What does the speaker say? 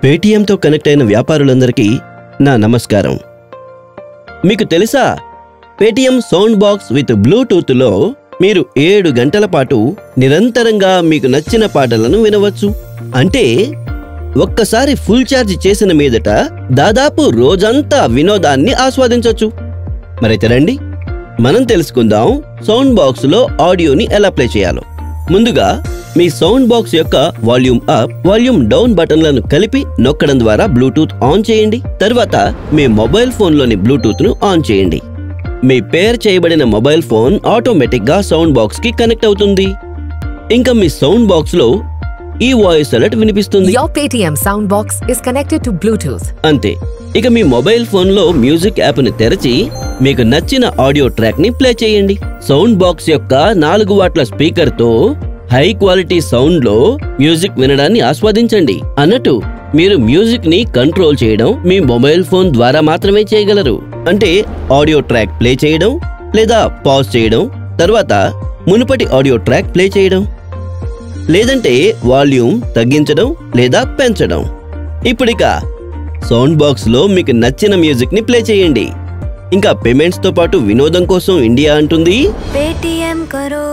పేటీఎంతో connect అయిన వ్యాపారులందరికీ నా నమస్కారం. మీకు తెలుసా, పేటీఎం సౌండ్ బాక్స్ విత్ బ్లూటూత్లో మీరు 7 గంటల పాటు నిరంతరంగా మీకు నచ్చిన పాటలను వినవచ్చు. అంటే ఒక్కసారి ఫుల్ ఛార్జ్ చేసిన మీదట దాదాపు రోజంతా వినోదాన్ని ఆస్వాదించవచ్చు. మరైతే రండి, మనం తెలుసుకుందాం సౌండ్ బాక్స్లో ఆడియోని ఎలా ప్లే చేయాలో. ముందుగా మీ సౌండ్ బాక్స్ యొక్క వాల్యూమ్ అప్, వాల్యూమ్ డౌన్ బటన్లను కలిపి నొక్కడం ద్వారా బ్లూటూత్ ఆన్ చేయండి. తర్వాత మీ మొబైల్ ఫోన్లోని బ్లూటూత్ను ఆన్ చేయండి. మీ పేర్ చేయబడిన మొబైల్ ఫోన్ ఆటోమేటిక్గా సౌండ్ బాక్స్కి కనెక్ట్ అవుతుంది. ఇంకా మీ సౌండ్ బాక్స్లో ఈ వాయిస్ అలర్ట్ వినిపిస్తుంది. Your Paytm sound box is connected to Bluetooth. అంతే. ఇక మీ మొబైల్ ఫోన్లో మ్యూజిక్ యాప్ని తెరచి మీకు నచ్చిన ఆడియో ట్రాక్ని ప్లే చేయండి. సౌండ్ బాక్స్ యొక్క 4 వాట్ల స్పీకర్తో హై క్వాలిటీ సౌండ్లో మ్యూజిక్ వినడాన్ని ఆస్వాదించండి. అన్నట్టు మీరు మ్యూజిక్ని కంట్రోల్ చేయడం మీ మొబైల్ ఫోన్ ద్వారా మాత్రమే చేయగలరు. అంటే ఆడియో ట్రాక్ ప్లే చేయడం లేదా పాజ్ చేయడం, తర్వాత మునుపటి ఆడియో ట్రాక్ ప్లే చేయడం, లేదంటే వాల్యూమ్ తగ్గించడం లేదా పెంచడం. ఇప్పుడిక సౌండ్ బాక్స్లో మీకు నచ్చిన మ్యూజిక్ని ప్లే చేయండి. ఇంకా పేమెంట్స్తో పాటు వినోదం కోసం ఇండియా అంటుంది, పేటీఎం కరో.